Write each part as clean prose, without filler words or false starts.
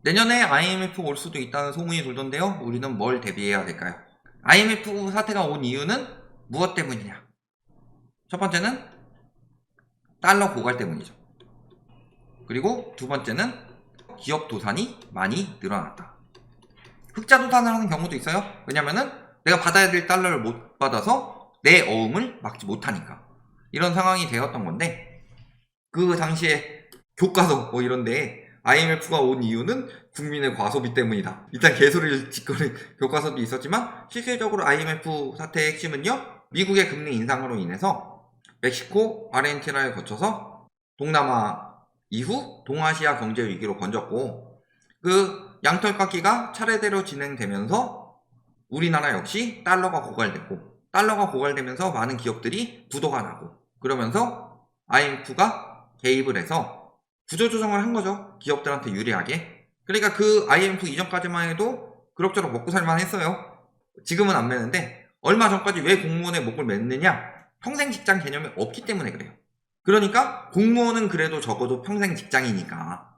내년에 IMF 올 수도 있다는 소문이 돌던데요. 우리는 뭘 대비해야 될까요? IMF 사태가 온 이유는 무엇 때문이냐? 첫 번째는 달러 고갈 때문이죠. 그리고 두 번째는 기업 도산이 많이 늘어났다. 흑자 도산을 하는 경우도 있어요. 왜냐면은 내가 받아야 될 달러를 못 받아서 내 어음을 막지 못하니까. 이런 상황이 되었던 건데, 그 당시에 교과서 뭐 이런데 IMF가 온 이유는 국민의 과소비 때문이다. 일단 개소리를 짓거린 교과서도 있었지만, 실질적으로 IMF 사태의 핵심은요, 미국의 금리 인상으로 인해서 멕시코, 아르헨티나를 거쳐서 동남아 이후 동아시아 경제 위기로 번졌고, 그 양털깎기가 차례대로 진행되면서 우리나라 역시 달러가 고갈됐고, 달러가 고갈되면서 많은 기업들이 부도가 나고, 그러면서 IMF가 개입을 해서 구조조정을 한 거죠. 기업들한테 유리하게. 그러니까 그 IMF 이전까지만 해도 그럭저럭 먹고 살만 했어요. 지금은 안 매는데, 얼마 전까지 왜 공무원의 목을 맸느냐? 평생 직장 개념이 없기 때문에 그래요. 그러니까 공무원은 그래도 적어도 평생 직장이니까.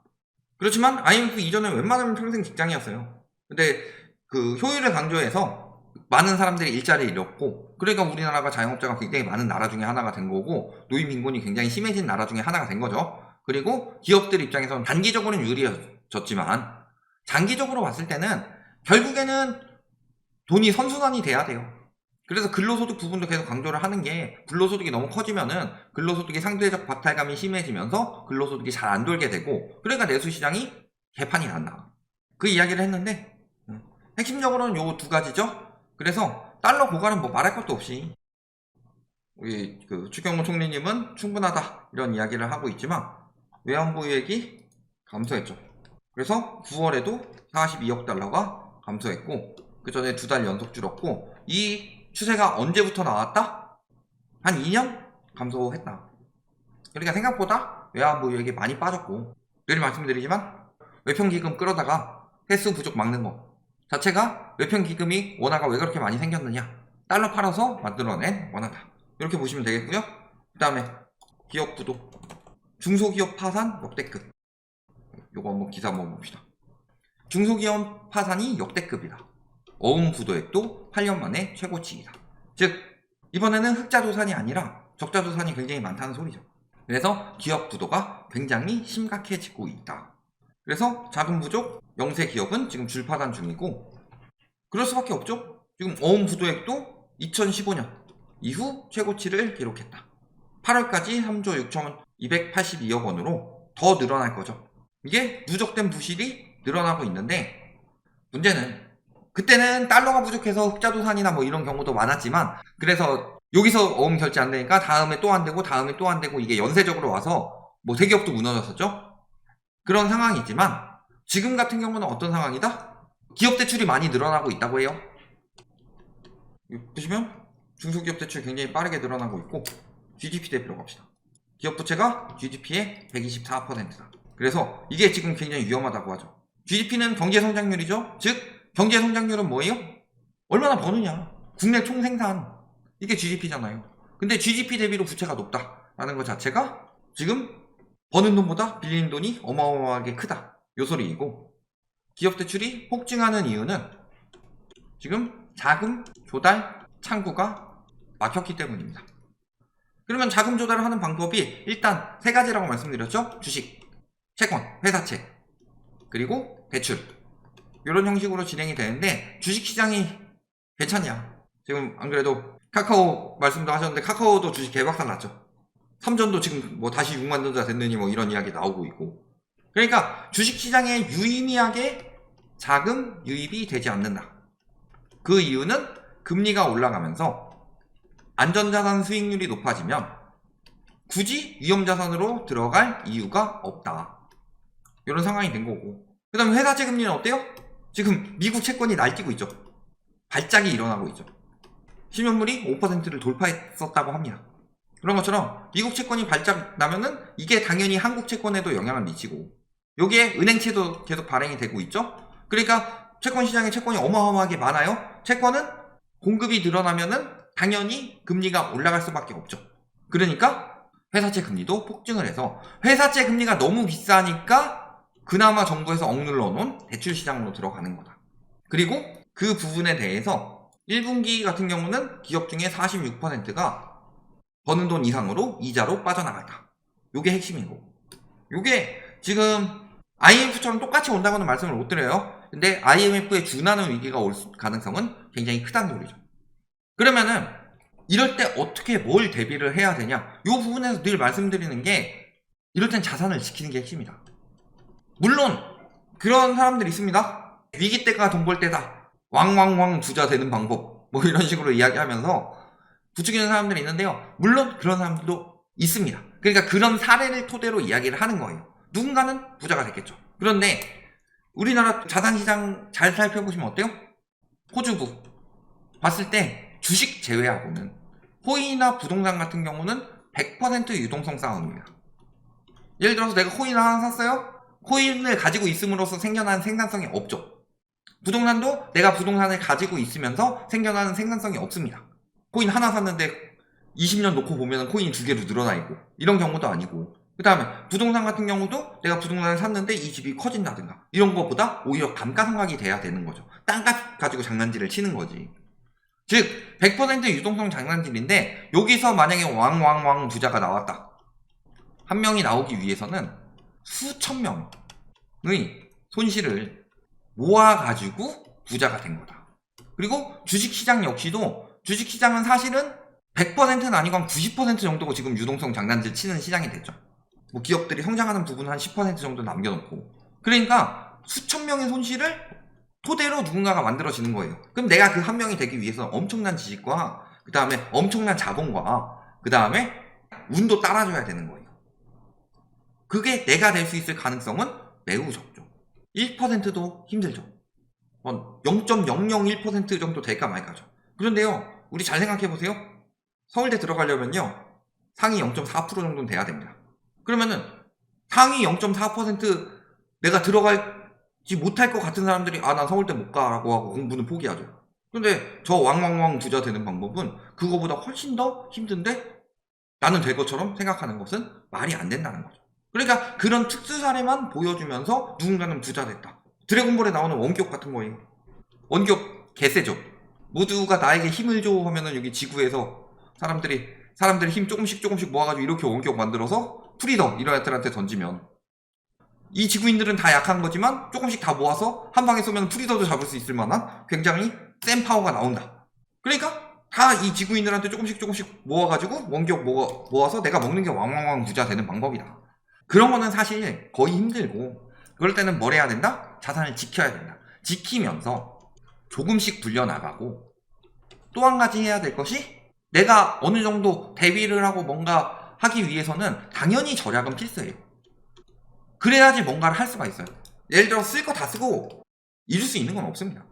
그렇지만 IMF 이전에 웬만하면 평생 직장이었어요. 근데 그 효율을 강조해서 많은 사람들이 일자리를 잃었고, 그러니까 우리나라가 자영업자가 굉장히 많은 나라 중에 하나가 된 거고, 노인 빈곤이 굉장히 심해진 나라 중에 하나가 된 거죠. 그리고 기업들 입장에서는 단기적으로는 유리해졌지만 장기적으로 봤을 때는 결국에는 돈이 선순환이 돼야 돼요. 그래서 근로소득 부분도 계속 강조를 하는 게, 근로소득이 너무 커지면은 근로소득의 상대적 박탈감이 심해지면서 근로소득이 잘 안 돌게 되고, 그러니까 내수시장이 개판이 난다. 그 이야기를 했는데, 핵심적으로는 요 두 가지죠. 그래서 달러 고갈은 뭐 말할 것도 없이 우리 그 추경호 총리님은 충분하다 이런 이야기를 하고 있지만 외환보유액이 감소했죠. 그래서 9월에도 42억 달러가 감소했고, 그 전에 2달 연속 줄었고, 이 추세가 언제부터 나왔다? 한 2년 감소했다. 그러니까 생각보다 외환보유액이 많이 빠졌고, 늘 말씀드리지만 외평기금 끌어다가 횟수 부족 막는 거 자체가 외평기금이 원화가 왜 그렇게 많이 생겼느냐, 달러 팔아서 만들어낸 원화다, 이렇게 보시면 되겠고요. 그 다음에 기업 부도, 중소기업 파산 역대급. 요거 한번 기사 한번 봅시다. 중소기업 파산이 역대급이다. 어음 부도액도 8년 만에 최고치이다. 즉 이번에는 흑자도산이 아니라 적자도산이 굉장히 많다는 소리죠. 그래서 기업 부도가 굉장히 심각해지고 있다. 그래서 자금 부족, 영세 기업은 지금 줄파산 중이고, 그럴 수밖에 없죠. 지금 어음 부도액도 2015년 이후 최고치를 기록했다. 8월까지 3조 6,282억 원으로 더 늘어날 거죠. 이게 누적된 부실이 늘어나고 있는데, 문제는 그때는 달러가 부족해서 흑자도산이나 뭐 이런 경우도 많았지만, 그래서 여기서 어음 결제 안 되니까 다음에 또 안 되고 다음에 또 안 되고, 이게 연쇄적으로 와서 뭐 대기업도 무너졌었죠. 그런 상황이지만 지금 같은 경우는 어떤 상황이다? 기업 대출이 많이 늘어나고 있다고 해요. 보시면 중소기업 대출 굉장히 빠르게 늘어나고 있고, GDP 대비로 갑시다. 기업 부채가 GDP의 124%다. 그래서 이게 지금 굉장히 위험하다고 하죠. GDP는 경제성장률이죠. 즉 경제성장률은 뭐예요? 얼마나 버느냐, 국내 총생산, 이게 GDP잖아요. 근데 GDP 대비로 부채가 높다라는 것 자체가 지금 버는 돈보다 빌리는 돈이 어마어마하게 크다, 요 소리이고, 기업 대출이 폭증하는 이유는 지금 자금 조달 창구가 막혔기 때문입니다. 그러면 자금 조달을 하는 방법이 일단 세 가지라고 말씀드렸죠. 주식, 채권, 회사채, 그리고 대출, 이런 형식으로 진행이 되는데, 주식시장이 괜찮냐? 지금 안 그래도 카카오 말씀도 하셨는데 카카오도 주식 개박살 났죠. 삼전도 지금 뭐 다시 6만 전자 됐느니 뭐 이런 이야기 나오고 있고. 그러니까 주식시장에 유의미하게 자금 유입이 되지 않는다. 그 이유는 금리가 올라가면서 안전자산 수익률이 높아지면 굳이 위험자산으로 들어갈 이유가 없다, 이런 상황이 된 거고. 그 다음에 회사채 금리는 어때요? 지금 미국 채권이 날뛰고 있죠. 발작이 일어나고 있죠. 실명물이 5%를 돌파했었다고 합니다. 그런 것처럼 미국 채권이 발작 나면은 이게 당연히 한국 채권에도 영향을 미치고, 여기에 은행채도 계속 발행이 되고 있죠. 그러니까 채권 시장에 채권이 어마어마하게 많아요. 채권은 공급이 늘어나면은 당연히 금리가 올라갈 수밖에 없죠. 그러니까 회사채 금리도 폭증을 해서, 회사채 금리가 너무 비싸니까 그나마 정부에서 억눌러 놓은 대출 시장으로 들어가는 거다. 그리고 그 부분에 대해서 1분기 같은 경우는 기업 중에 46%가 버는 돈 이상으로 이자로 빠져나갔다. 요게 핵심인 거고. 요게 지금 IMF처럼 똑같이 온다고는 말씀을 못 드려요. 근데 IMF에 준하는 위기가 올 가능성은 굉장히 크다는 소리죠. 그러면은 이럴 때 어떻게 뭘 대비를 해야 되냐? 요 부분에서 늘 말씀드리는 게 이럴 땐 자산을 지키는 게 핵심이다. 물론 그런 사람들이 있습니다. 위기 때가 돈 벌 때다. 왕왕왕 부자 되는 방법. 뭐 이런 식으로 이야기하면서 부추기는 사람들이 있는데요. 물론 그런 사람들도 있습니다. 그러니까 그런 사례를 토대로 이야기를 하는 거예요. 누군가는 부자가 됐겠죠. 그런데 우리나라 자산시장 잘 살펴보시면 어때요? 호주부 봤을 때 주식 제외하고는 코인이나 부동산 같은 경우는 100% 유동성 싸움입니다. 예를 들어서 내가 코인을 하나 샀어요? 코인을 가지고 있음으로써 생겨나는 생산성이 없죠. 부동산도 내가 부동산을 가지고 있으면서 생겨나는 생산성이 없습니다. 코인 하나 샀는데 20년 놓고 보면 코인이 2개로 늘어나 있고 이런 경우도 아니고, 그 다음에 부동산 같은 경우도 내가 부동산을 샀는데 이 집이 커진다든가 이런 것보다 오히려 감가상각이 돼야 되는 거죠. 땅값 가지고 장난질을 치는 거지. 즉 100% 유동성 장난질인데, 여기서 만약에 왕왕왕 부자가 나왔다. 한 명이 나오기 위해서는 수천 명의 손실을 모아가지고 부자가 된 거다. 그리고 주식시장 역시도, 주식시장은 사실은 100%는 아니고 한 90% 정도가 지금 유동성 장난질 치는 시장이 됐죠. 뭐 기업들이 성장하는 부분 한 10% 정도 남겨놓고. 그러니까 수천 명의 손실을 토대로 누군가가 만들어지는 거예요. 그럼 내가 그 한 명이 되기 위해서 엄청난 지식과 그 다음에 엄청난 자본과 그 다음에 운도 따라줘야 되는 거예요. 그게 내가 될 수 있을 가능성은 매우 적죠. 1%도 힘들죠. 0.001% 정도 될까 말까죠. 그런데요, 우리 잘 생각해보세요. 서울대 들어가려면요, 상위 0.4% 정도는 돼야 됩니다. 그러면은 상위 0.4% 내가 들어가지 못할 것 같은 사람들이 난 서울대 못 가라고 하고 공부는 포기하죠. 근데 저 왕왕왕 부자 되는 방법은 그거보다 훨씬 더 힘든데 나는 될 것처럼 생각하는 것은 말이 안 된다는 거죠. 그러니까 그런 특수 사례만 보여주면서 누군가는 부자 됐다. 드래곤볼에 나오는 원격 같은 거예요. 원격 개세죠. 모두가 나에게 힘을 줘 하면은 여기 지구에서 사람들이 힘 조금씩 모아가지고 이렇게 원격 만들어서 프리더 이런 애들한테 던지면 이 지구인들은 다 약한 거지만 조금씩 다 모아서 한 방에 쏘면 프리더도 잡을 수 있을 만한 굉장히 센 파워가 나온다. 그러니까 다 이 지구인들한테 조금씩 모아가지고 원격 모아서 내가 먹는 게 왕왕왕 부자 되는 방법이다. 그런 거는 사실 거의 힘들고, 그럴 때는 뭘 해야 된다? 자산을 지켜야 된다. 지키면서 조금씩 불려나가고, 또 한 가지 해야 될 것이, 내가 어느 정도 대비를 하고 뭔가 하기 위해서는 당연히 절약은 필수예요. 그래야지 뭔가를 할 수가 있어요. 예를 들어 쓸 거 다 쓰고 잃을 수 있는 건 없습니다.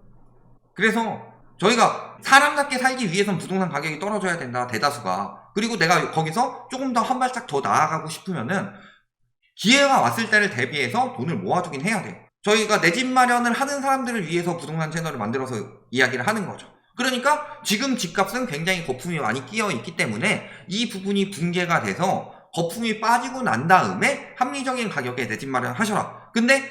그래서 저희가 사람답게 살기 위해선 부동산 가격이 떨어져야 된다, 대다수가. 그리고 내가 거기서 조금 더 한 발짝 더 나아가고 싶으면은 기회가 왔을 때를 대비해서 돈을 모아두긴 해야 돼요. 저희가 내 집 마련을 하는 사람들을 위해서 부동산 채널을 만들어서 이야기를 하는 거죠. 그러니까 지금 집값은 굉장히 거품이 많이 끼어 있기 때문에 이 부분이 붕괴가 돼서 거품이 빠지고 난 다음에 합리적인 가격에 내 집 마련 하셔라. 근데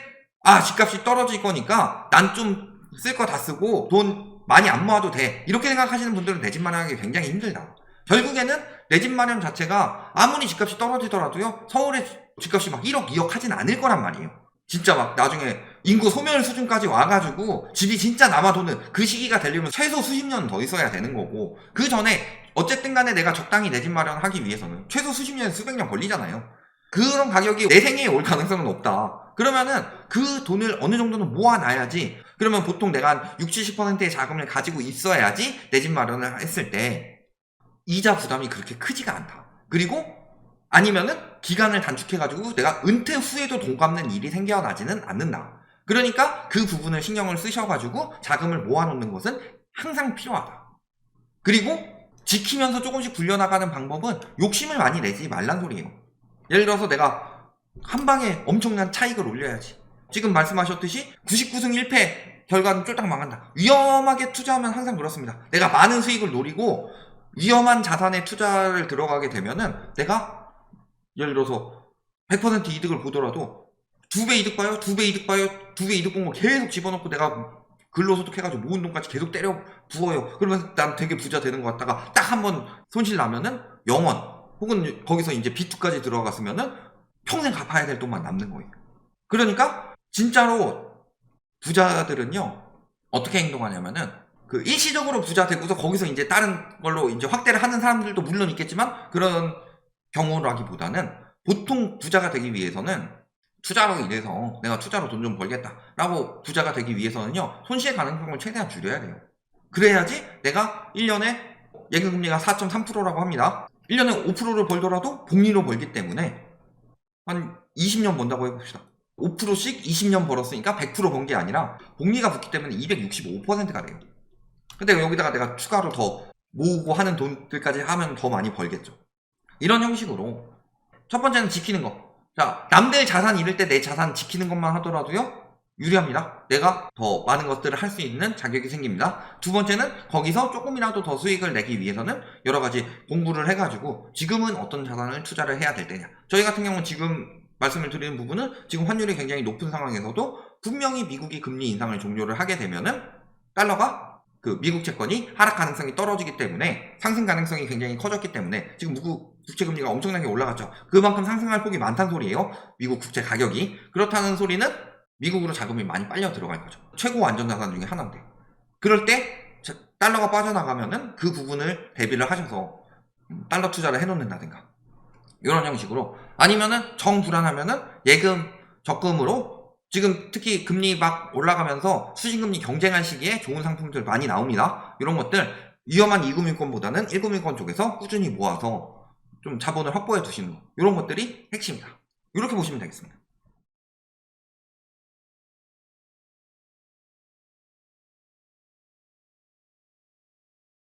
집값이 떨어질 거니까 난 좀 쓸 거 다 쓰고 돈 많이 안 모아도 돼, 이렇게 생각하시는 분들은 내 집 마련하기 굉장히 힘들다. 결국에는 내 집 마련 자체가 아무리 집값이 떨어지더라도요, 서울의 집값이 막 1억 2억 하진 않을 거란 말이에요. 진짜 막 나중에 인구 소멸 수준까지 와가지고 집이 진짜 남아도는 그 시기가 되려면 최소 수십 년 더 있어야 되는 거고, 그 전에 어쨌든 간에 내가 적당히 내 집 마련을 하기 위해서는 최소 수십 년, 수백 년 걸리잖아요. 그런 가격이 내 생애에 올 가능성은 없다. 그러면은 그 돈을 어느 정도는 모아놔야지. 그러면 보통 내가 한 60, 70%의 자금을 가지고 있어야지 내 집 마련을 했을 때 이자 부담이 그렇게 크지가 않다. 그리고 아니면은 기간을 단축해가지고 내가 은퇴 후에도 돈 갚는 일이 생겨나지는 않는다. 그러니까 그 부분을 신경을 쓰셔가지고 자금을 모아놓는 것은 항상 필요하다. 그리고 지키면서 조금씩 불려나가는 방법은 욕심을 많이 내지 말란 소리예요. 예를 들어서 내가 한 방에 엄청난 차익을 올려야지. 지금 말씀하셨듯이 99승 1패 결과는 쫄딱 망한다. 위험하게 투자하면 항상 그렇습니다. 내가 많은 수익을 노리고 위험한 자산에 투자를 들어가게 되면은 내가 예를 들어서 100% 이득을 보더라도 2배 이득 봐요, 2배 이득 봐요, 2배 이득 본 거 계속 집어넣고 내가 근로소득해가지고 모은 돈까지 계속 때려 부어요. 그러면 난 되게 부자 되는 것 같다가 딱 한번 손실 나면은 0원 혹은 거기서 이제 B2까지 들어갔으면은 평생 갚아야 될 돈만 남는 거예요. 그러니까 진짜로 부자들은요 어떻게 행동하냐면은 그 일시적으로 부자 되고서 거기서 이제 다른 걸로 이제 확대를 하는 사람들도 물론 있겠지만 그런 경우라기보다는 보통 부자가 되기 위해서는 투자로 인해서 내가 투자로 돈 좀 벌겠다라고 부자가 되기 위해서는요 손실 가능성을 최대한 줄여야 돼요. 그래야지 내가 1년에 예금금리가 4.3%라고 합니다. 1년에 5%를 벌더라도 복리로 벌기 때문에 한 20년 번다고 해봅시다. 5%씩 20년 벌었으니까 100% 번 게 아니라 복리가 붙기 때문에 265%가 돼요. 근데 여기다가 내가 추가로 더 모으고 하는 돈들까지 하면 더 많이 벌겠죠. 이런 형식으로 첫 번째는 지키는 거. 자, 남들 자산 잃을 때 내 자산 지키는 것만 하더라도요 유리합니다. 내가 더 많은 것들을 할 수 있는 자격이 생깁니다. 두 번째는 거기서 조금이라도 더 수익을 내기 위해서는 여러 가지 공부를 해가지고 지금은 어떤 자산을 투자를 해야 될 때냐. 저희 같은 경우는 지금 말씀을 드리는 부분은 지금 환율이 굉장히 높은 상황에서도 분명히 미국이 금리 인상을 종료를 하게 되면은 달러가 그 미국 채권이 하락 가능성이 떨어지기 때문에 상승 가능성이 굉장히 커졌기 때문에 지금 미국 국채 금리가 엄청나게 올라갔죠. 그만큼 상승할 폭이 많다는 소리예요. 미국 국채 가격이. 그렇다는 소리는 미국으로 자금이 많이 빨려 들어갈 거죠. 최고 안전자산 중에 하나인데. 그럴 때 달러가 빠져나가면은 그 부분을 대비를 하셔서 달러 투자를 해놓는다든가 이런 형식으로 아니면은 정 불안하면은 예금 적금으로 지금 특히 금리 막 올라가면서 수신금리 경쟁할 시기에 좋은 상품들 많이 나옵니다. 이런 것들 위험한 2금융권보다는 1금융권 쪽에서 꾸준히 모아서 좀 자본을 확보해 두시는 거 이런 것들이 핵심이다. 이렇게 보시면 되겠습니다.